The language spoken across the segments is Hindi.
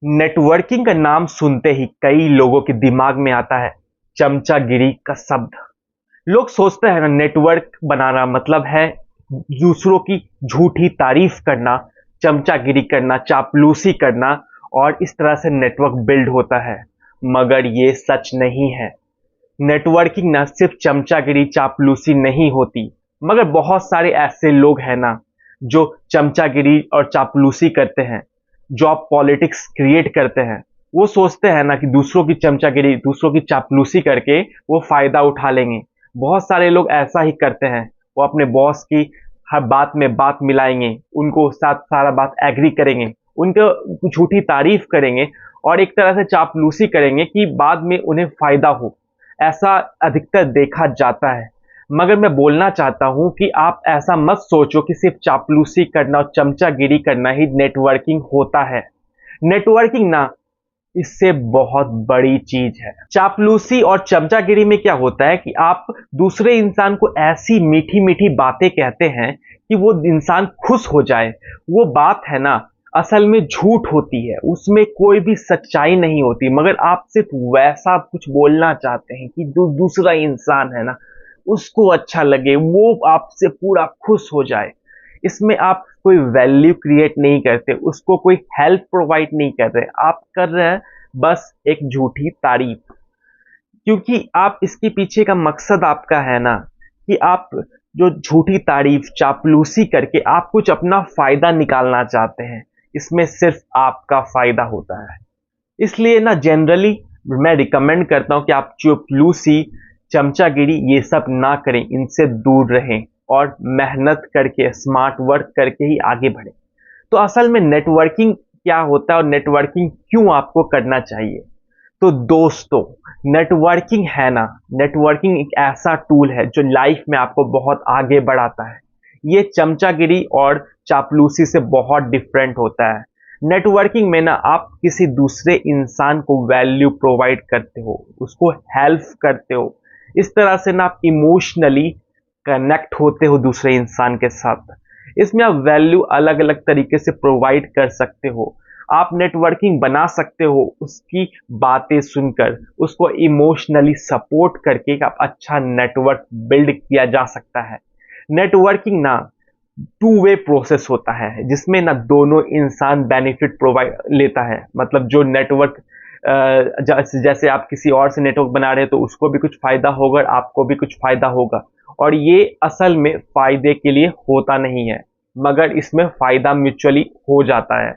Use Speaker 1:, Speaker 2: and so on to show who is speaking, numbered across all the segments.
Speaker 1: नेटवर्किंग का नाम सुनते ही कई लोगों के दिमाग में आता है चमचागिरी का शब्द। लोग सोचते हैं ना, नेटवर्क बनाना मतलब है दूसरों की झूठी तारीफ करना, चमचागिरी करना, चापलूसी करना, और इस तरह से नेटवर्क बिल्ड होता है। मगर ये सच नहीं है। नेटवर्किंग ना सिर्फ चमचागिरी चापलूसी नहीं होती, मगर बहुत सारे ऐसे लोग हैं ना जो चमचागिरी और चापलूसी करते हैं, जो आप पॉलिटिक्स क्रिएट करते हैं। वो सोचते हैं ना कि दूसरों की चमचागिरी, दूसरों की चापलूसी करके वो फायदा उठा लेंगे। बहुत सारे लोग ऐसा ही करते हैं। वो अपने बॉस की हर बात में बात मिलाएंगे, उनको साथ सारा बात एग्री करेंगे, उनको झूठी तारीफ करेंगे और एक तरह से चापलूसी करेंगे कि बाद में उन्हें फायदा हो। ऐसा अधिकतर देखा जाता है। मगर मैं बोलना चाहता हूं कि आप ऐसा मत सोचो कि सिर्फ चापलूसी करना और चमचागिरी करना ही नेटवर्किंग होता है। नेटवर्किंग ना इससे बहुत बड़ी चीज है। चापलूसी और चमचागिरी में क्या होता है कि आप दूसरे इंसान को ऐसी मीठी मीठी बातें कहते हैं कि वो इंसान खुश हो जाए। वो बात है ना, असल में झूठ होती है, उसमें कोई भी सच्चाई नहीं होती, मगर आप सिर्फ वैसा कुछ बोलना चाहते हैं कि दूसरा इंसान है ना, उसको अच्छा लगे, वो आपसे पूरा खुश हो जाए। इसमें आप कोई वैल्यू क्रिएट नहीं करते, उसको कोई हेल्प प्रोवाइड नहीं कर रहे, आप कर रहे हैं बस एक झूठी तारीफ। क्योंकि आप इसके पीछे का मकसद आपका है ना कि आप जो झूठी तारीफ चापलूसी करके आप कुछ अपना फायदा निकालना चाहते हैं। इसमें सिर्फ आपका फायदा होता है। इसलिए ना जनरली मैं रिकमेंड करता हूं कि आप चापलूसी, चमचागिरी ये सब ना करें, इनसे दूर रहें और मेहनत करके, स्मार्ट वर्क करके ही आगे बढ़ें। तो असल में नेटवर्किंग क्या होता है और नेटवर्किंग क्यों आपको करना चाहिए? तो दोस्तों, नेटवर्किंग है ना, नेटवर्किंग एक ऐसा टूल है जो लाइफ में आपको बहुत आगे बढ़ाता है। ये चमचागिरी और चापलूसी से बहुत डिफरेंट होता है। नेटवर्किंग में ना आप किसी दूसरे इंसान को वैल्यू प्रोवाइड करते हो, उसको हेल्प करते हो। इस तरह से ना आप इमोशनली कनेक्ट होते हो दूसरे इंसान के साथ। इसमें आप वैल्यू अलग अलग तरीके से प्रोवाइड कर सकते हो। आप नेटवर्किंग बना सकते हो उसकी बातें सुनकर, उसको इमोशनली सपोर्ट करके एक आप अच्छा नेटवर्क बिल्ड किया जा सकता है। नेटवर्किंग ना टू वे प्रोसेस होता है, जिसमें ना दोनों इंसान बेनिफिट प्रोवाइड लेता है। मतलब जो नेटवर्क जैसे आप किसी और से नेटवर्क बना रहे हैं तो उसको भी कुछ फायदा होगा, आपको भी कुछ फायदा होगा। और ये असल में फायदे के लिए होता नहीं है, मगर इसमें फायदा म्यूचुअली हो जाता है।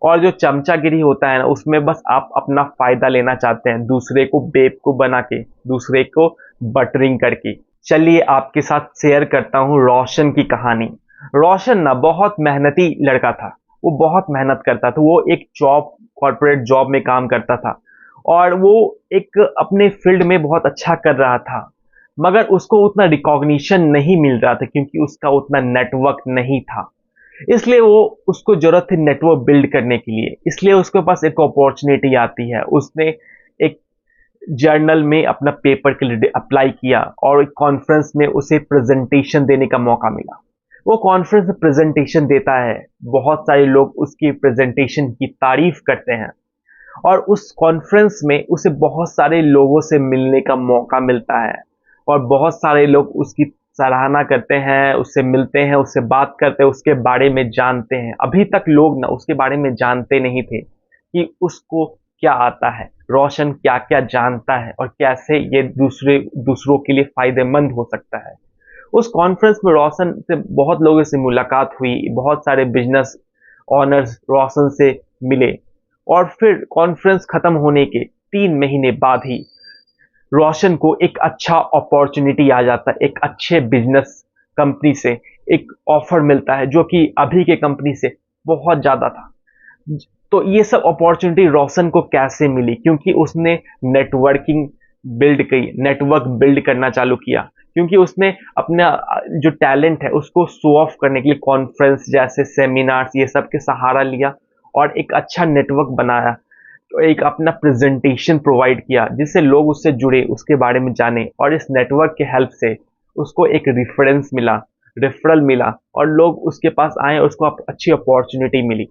Speaker 1: और जो चमचागिरी होता है ना, उसमें बस आप अपना फायदा लेना चाहते हैं, दूसरे को बेवकूफ बना के, दूसरे को बटरिंग करके। चलिए आपके साथ शेयर करता हूँ रोशन की कहानी। रोशन ना बहुत मेहनती लड़का था। वो बहुत मेहनत करता था। वो एक जॉब, कॉर्पोरेट जॉब में काम करता था और वो एक अपने फील्ड में बहुत अच्छा कर रहा था। मगर उसको उतना रिकॉग्निशन नहीं मिल रहा था क्योंकि उसका उतना नेटवर्क नहीं था। इसलिए वो उसको जरूरत थी नेटवर्क बिल्ड करने के लिए। इसलिए उसके पास एक अपॉर्चुनिटी आती है। उसने एक जर्नल में अपना पेपर के लिए अप्लाई किया और एक कॉन्फ्रेंस में उसे प्रेजेंटेशन देने का मौका मिला। वो कॉन्फ्रेंस में प्रेजेंटेशन देता है, बहुत सारे लोग उसकी प्रेजेंटेशन की तारीफ करते हैं और उस कॉन्फ्रेंस में उसे बहुत सारे लोगों से मिलने का मौका मिलता है और बहुत सारे लोग उसकी सराहना करते हैं, उससे मिलते हैं, उससे बात करते हैं, उसके बारे में जानते हैं। अभी तक लोग ना उसके बारे में जानते नहीं थे कि उसको क्या आता है, रोशन क्या क्या जानता है और कैसे ये दूसरों के लिए फायदेमंद हो सकता है। उस कॉन्फ्रेंस में रोशन से बहुत लोगों से मुलाकात हुई, बहुत सारे बिजनेस ऑनर्स रोशन से मिले और फिर कॉन्फ्रेंस खत्म होने के 3 महीने बाद ही रोशन को एक अच्छा अपॉर्चुनिटी आ जाता है। एक अच्छे बिजनेस कंपनी से एक ऑफर मिलता है जो कि अभी के कंपनी से बहुत ज़्यादा था। तो ये सब अपॉर्चुनिटी रोशन को कैसे मिली? क्योंकि उसने नेटवर्किंग बिल्ड की, नेटवर्क बिल्ड करना चालू किया। क्योंकि उसने अपना जो टैलेंट है उसको शो ऑफ करने के लिए कॉन्फ्रेंस जैसे सेमिनार्स ये सब के सहारा लिया और एक अच्छा नेटवर्क बनाया। तो एक अपना प्रेजेंटेशन प्रोवाइड किया जिससे लोग उससे जुड़े, उसके बारे में जाने और इस नेटवर्क के हेल्प से उसको एक रेफरेंस मिला, रेफरल मिला और लोग उसके पास आए और उसको अच्छी अपॉर्चुनिटी मिली।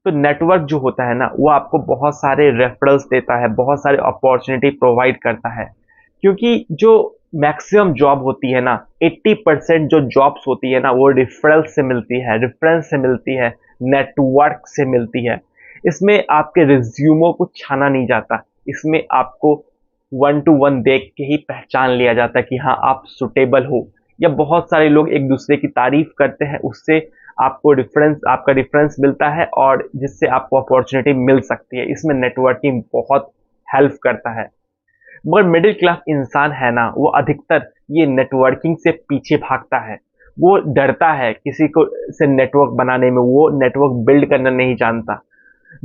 Speaker 1: तो नेटवर्क जो होता है ना, वो आपको बहुत सारे रेफरल्स देता है, बहुत सारे अपॉर्चुनिटी प्रोवाइड करता है। क्योंकि जो मैक्सिमम जॉब होती है ना, 80% जो जॉब्स होती है ना, वो रेफरल्स से मिलती है, रेफरेंस से मिलती है, नेटवर्क से मिलती है। इसमें आपके रिज्यूमो को छाना नहीं जाता, इसमें आपको 1 to 1 देख के ही पहचान लिया जाता है कि हाँ आप सुटेबल हो। या बहुत सारे लोग एक दूसरे की तारीफ करते हैं, उससे आपका रेफरेंस मिलता है और जिससे आपको अपॉर्चुनिटी मिल सकती है। इसमें नेटवर्किंग बहुत हेल्प करता है। मगर मिडिल क्लास इंसान है ना, वो अधिकतर ये नेटवर्किंग से पीछे भागता है। वो डरता है किसी को से नेटवर्क बनाने में, वो नेटवर्क बिल्ड करना नहीं जानता।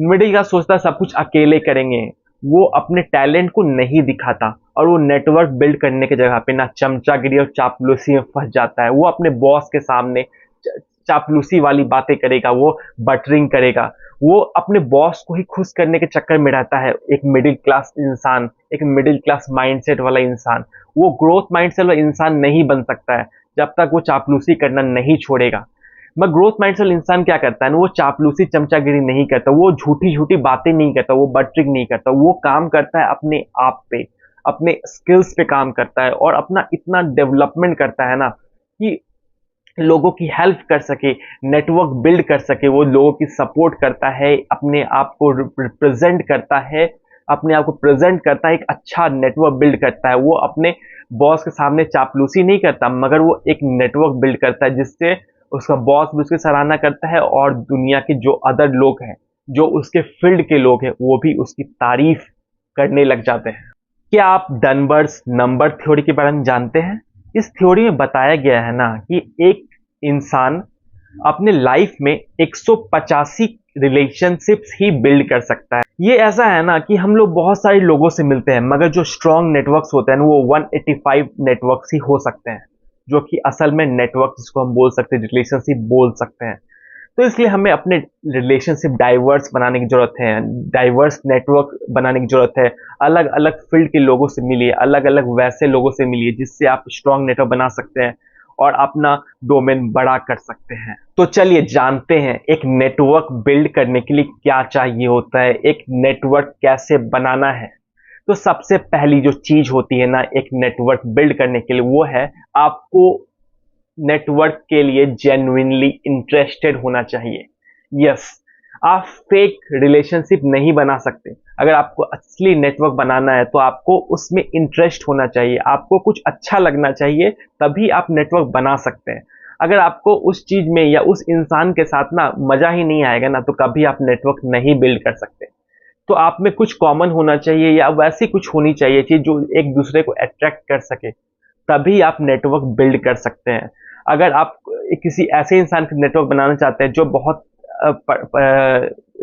Speaker 1: मिडिल क्लास सोचता है सब कुछ अकेले करेंगे, वो अपने टैलेंट को नहीं दिखाता और वो नेटवर्क बिल्ड करने की जगह पे ना चमचागिरी और चापलूसी में फंस जाता है। वो अपने बॉस के सामने चापलूसी वाली बातें करेगा, वो बटरिंग करेगा, वो अपने बॉस को ही खुश करने के चक्कर में रहता है। एक मिडिल क्लास इंसान, एक मिडिल क्लास माइंडसेट वाला इंसान, वो ग्रोथ माइंडसेट वाला इंसान नहीं बन सकता है जब तक वो चापलूसी करना नहीं छोड़ेगा। मगर ग्रोथ माइंडसेट इंसान क्या करता है ना, वो चापलूसी चमचागिरी नहीं करता, वो झूठी झूठी बातें नहीं करता, वो बटरिंग नहीं करता, वो काम करता है अपने आप पे, अपने स्किल्स पे काम करता है और अपना इतना डेवलपमेंट करता है ना कि लोगों की हेल्प कर सके, नेटवर्क बिल्ड कर सके। वो लोगों की सपोर्ट करता है, अपने आप को रिप्रेजेंट करता है, अपने आप को प्रेजेंट करता है, एक अच्छा नेटवर्क बिल्ड करता है। वो अपने बॉस के सामने चापलूसी नहीं करता, मगर वो एक नेटवर्क बिल्ड करता है जिससे उसका बॉस भी उसकी सराहना करता है और दुनिया के जो अदर लोग हैं, जो उसके फील्ड के लोग हैं, वो भी उसकी तारीफ करने लग जाते हैं। क्या आप डनबर्स नंबर थ्योरी के बारे में जानते हैं? इस थ्योरी में बताया गया है ना कि एक इंसान अपने लाइफ में 185 रिलेशनशिप्स ही बिल्ड कर सकता है। ये ऐसा है ना कि हम लोग बहुत सारे लोगों से मिलते हैं, मगर जो स्ट्रॉन्ग नेटवर्क्स होते हैं ना, वो 185 नेटवर्क्स ही हो सकते हैं, जो कि असल में नेटवर्क जिसको हम बोल सकते हैं, रिलेशनशिप बोल सकते हैं। तो इसलिए हमें अपने रिलेशनशिप डाइवर्स बनाने की जरूरत है, डाइवर्स नेटवर्क बनाने की जरूरत है। अलग अलग फील्ड के लोगों से मिलिए, अलग अलग वैसे लोगों से मिलिए जिससे आप स्ट्रॉन्ग नेटवर्क बना सकते हैं और अपना डोमेन बड़ा कर सकते हैं। तो चलिए जानते हैं एक नेटवर्क बिल्ड करने के लिए क्या चाहिए होता है, एक नेटवर्क कैसे बनाना है। तो सबसे पहली जो चीज होती है ना एक नेटवर्क बिल्ड करने के लिए, वो है आपको नेटवर्क के लिए जेन्युइनली इंटरेस्टेड होना चाहिए। यस, आप फेक रिलेशनशिप नहीं बना सकते। अगर आपको असली नेटवर्क बनाना है तो आपको उसमें इंटरेस्ट होना चाहिए, आपको कुछ अच्छा लगना चाहिए, तभी आप नेटवर्क बना सकते हैं। अगर आपको उस चीज में या उस इंसान के साथ ना मजा ही नहीं आएगा ना, तो कभी आप नेटवर्क नहीं बिल्ड कर सकते। तो आप में कुछ कॉमन होना चाहिए या वैसी कुछ होनी चाहिए चीज जो एक दूसरे को अट्रैक्ट कर सके, तभी आप नेटवर्क बिल्ड कर सकते हैं। अगर आप किसी ऐसे इंसान का नेटवर्क बनाना चाहते हैं जो बहुत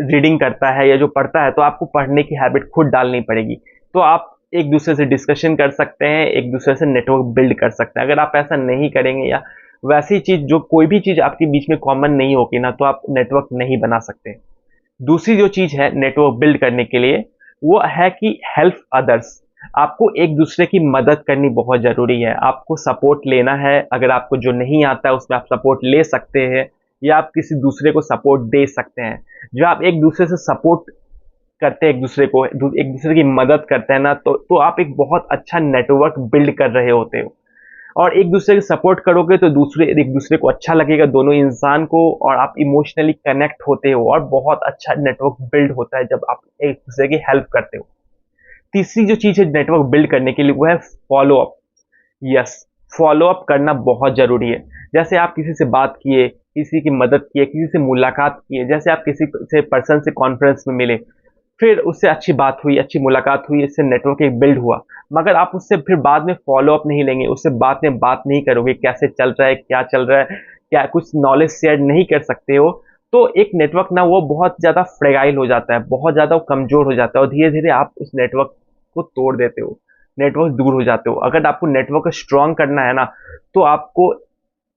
Speaker 1: रीडिंग करता है या जो पढ़ता है, तो आपको पढ़ने की हैबिट खुद डालनी पड़ेगी। तो आप एक दूसरे से डिस्कशन कर सकते हैं, एक दूसरे से नेटवर्क बिल्ड कर सकते हैं। अगर आप ऐसा नहीं करेंगे या वैसी चीज जो कोई भी चीज आपके बीच में कॉमन नहीं होगी ना, तो आप नेटवर्क नहीं बना सकते। दूसरी जो चीज है नेटवर्क बिल्ड करने के लिए, वो है कि हेल्प अदर्स। आपको एक दूसरे की मदद करनी बहुत जरूरी है, आपको सपोर्ट लेना है। अगर आपको जो नहीं आता है उसमें आप सपोर्ट ले सकते हैं या आप किसी दूसरे को सपोर्ट दे सकते हैं। जब आप एक दूसरे से सपोर्ट करते हैं, एक दूसरे को एक दूसरे की मदद करते हैं ना, तो आप एक बहुत अच्छा नेटवर्क बिल्ड कर रहे होते हो। और एक दूसरे की सपोर्ट करोगे तो एक दूसरे को अच्छा लगेगा, दोनों इंसान को, और आप इमोशनली कनेक्ट होते हो और बहुत अच्छा नेटवर्क बिल्ड होता है जब आप एक दूसरे की हेल्प करते हो। तीसरी जो चीज है नेटवर्क बिल्ड करने के लिए, वो है follow up. Yes, follow up करना बहुत जरूरी है। जैसे आप किसी से बात किए, किसी की मदद किए, किसी से मुलाकात किए, जैसे आप किसी से पर्सन से कॉन्फ्रेंस में मिले, फिर उससे अच्छी बात हुई, अच्छी मुलाकात हुई, इससे नेटवर्क एक बिल्ड हुआ, मगर आप उससे फिर बाद में फॉलो अप नहीं लेंगे, उससे बाद में बात नहीं करोगे कैसे चल रहा है, क्या चल रहा है, क्या कुछ नॉलेज शेयर नहीं कर सकते हो, तो एक नेटवर्क ना वो बहुत ज़्यादा फ्रेगाइल हो जाता है, बहुत ज़्यादा कमज़ोर हो जाता है और धीरे धीरे आप उस नेटवर्क को तोड़ देते हो, नेटवर्क दूर हो जाते हो। अगर आपको नेटवर्क स्ट्रांग करना है ना, तो आपको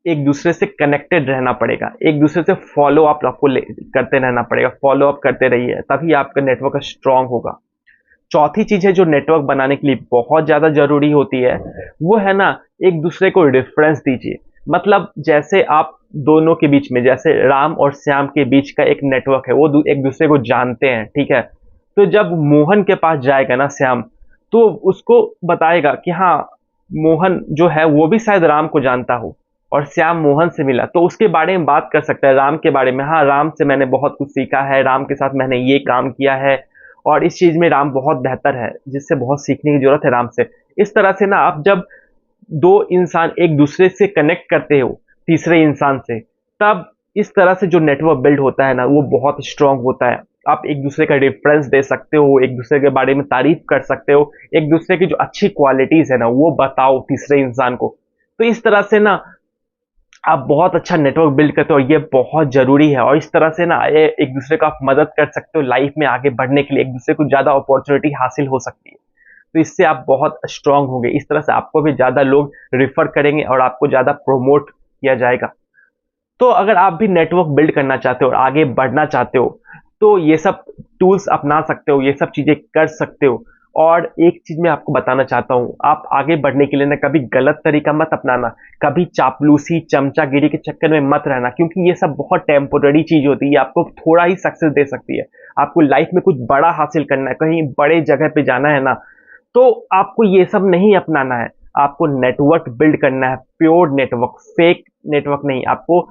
Speaker 1: एक दूसरे से कनेक्टेड रहना पड़ेगा, एक दूसरे से फॉलो अप आपको करते रहना पड़ेगा, फॉलो अप करते रहिए, तभी आपका नेटवर्क स्ट्रांग होगा। चौथी चीज है जो नेटवर्क बनाने के लिए बहुत ज्यादा जरूरी होती है, वो है ना एक दूसरे को रेफरेंस दीजिए। मतलब जैसे आप दोनों के बीच में, जैसे राम और श्याम के बीच का एक नेटवर्क है, वो एक दूसरे को जानते हैं, ठीक है। तो जब मोहन के पास जाएगा ना श्याम, तो उसको बताएगा कि हाँ, मोहन जो है वो भी शायद राम को जानता हो और श्याम मोहन से मिला, तो उसके बारे में बात कर सकता है, राम के बारे में। हाँ, राम से मैंने बहुत कुछ सीखा है, राम के साथ मैंने ये काम किया है और इस चीज में राम बहुत बेहतर है, जिससे बहुत सीखने की जरूरत है राम से। इस तरह से ना आप जब दो इंसान एक दूसरे से कनेक्ट करते हो तीसरे इंसान से, तब इस तरह से जो नेटवर्क बिल्ड होता है ना, वो बहुत स्ट्रांग होता है। आप एक दूसरे का रेफरेंस दे सकते हो, एक दूसरे के बारे में तारीफ कर सकते हो, एक दूसरे की जो अच्छी क्वालिटीज है ना वो बताओ तीसरे इंसान को। तो इस तरह से ना आप बहुत अच्छा नेटवर्क बिल्ड करते हो और ये बहुत जरूरी है। और इस तरह से ना एक दूसरे को आप मदद कर सकते हो लाइफ में आगे बढ़ने के लिए, एक दूसरे को ज्यादा अपॉर्चुनिटी हासिल हो सकती है। तो इससे आप बहुत स्ट्रांग होंगे, इस तरह से आपको भी ज्यादा लोग रिफर करेंगे और आपको ज्यादा प्रमोट किया जाएगा। तो अगर आप भी नेटवर्क बिल्ड करना चाहते हो और आगे बढ़ना चाहते हो, तो ये सब टूल्स अपना सकते हो, ये सब चीजें कर सकते हो। और एक चीज मैं आपको बताना चाहता हूं, आप आगे बढ़ने के लिए ना कभी गलत तरीका मत अपनाना, कभी चापलूसी चमचागिरी के चक्कर में मत रहना, क्योंकि ये सब बहुत टेम्पोररी चीज होती है, आपको थोड़ा ही सक्सेस दे सकती है। आपको लाइफ में कुछ बड़ा हासिल करना है, कहीं बड़े जगह पे जाना है ना, तो आपको ये सब नहीं अपनाना है। आपको नेटवर्क बिल्ड करना है, प्योर नेटवर्क, फेक नेटवर्क नहीं। आपको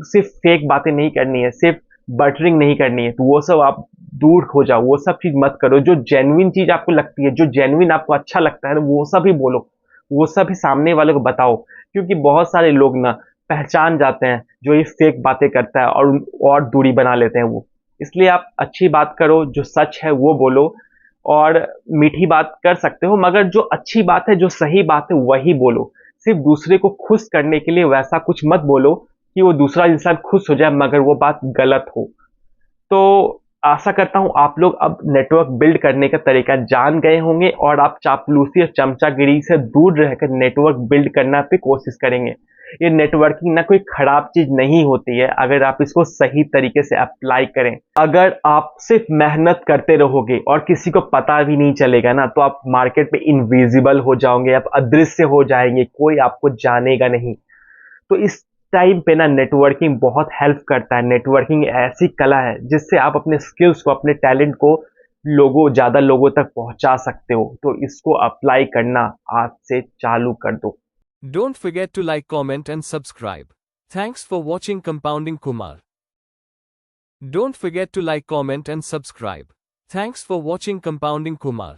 Speaker 1: सिर्फ फेक बातें नहीं करनी है, सिर्फ बटरिंग नहीं करनी है, तो वो सब आप दूर हो जाओ, वो सब चीज मत करो। जो जेन्युइन चीज आपको लगती है, जो जेन्युइन आपको अच्छा लगता है ना, वो सब ही बोलो, वो सब ही सामने वाले को बताओ। क्योंकि बहुत सारे लोग ना पहचान जाते हैं जो ये फेक बातें करता है और दूरी बना लेते हैं वो। इसलिए आप अच्छी बात करो, जो सच है वो बोलो, और मीठी बात कर सकते हो, मगर जो अच्छी बात है, जो सही बात है, वही बोलो। सिर्फ दूसरे को खुश करने के लिए वैसा कुछ मत बोलो कि वो दूसरा इंसान खुश हो जाए मगर वो बात गलत हो। तो आशा करता हूं आप लोग अब नेटवर्क बिल्ड करने का तरीका जान गए होंगे और आप चापलूसी और चमचागिरी से दूर रहकर नेटवर्क बिल्ड करना पे कोशिश करेंगे। ये नेटवर्किंग ना कोई खराब चीज नहीं होती है अगर आप इसको सही तरीके से अप्लाई करें। अगर आप सिर्फ मेहनत करते रहोगे और किसी को पता भी नहीं चलेगा ना, तो आप मार्केट में इनविजिबल हो जाओगे, आप अदृश्य हो जाएंगे, कोई आपको जानेगा नहीं। तो इस टाइम पे ना नेटवर्किंग बहुत हेल्प करता है। नेटवर्किंग ऐसी कला है जिससे आप अपने स्किल्स को, अपने टैलेंट को ज्यादा लोगों तक पहुंचा सकते हो। तो इसको अप्लाई करना आज से चालू कर दो।
Speaker 2: Don't forget to like, comment and subscribe. Thanks for watching Compounding Kumar. Don't forget to like, comment and subscribe. Thanks for watching Compounding Kumar.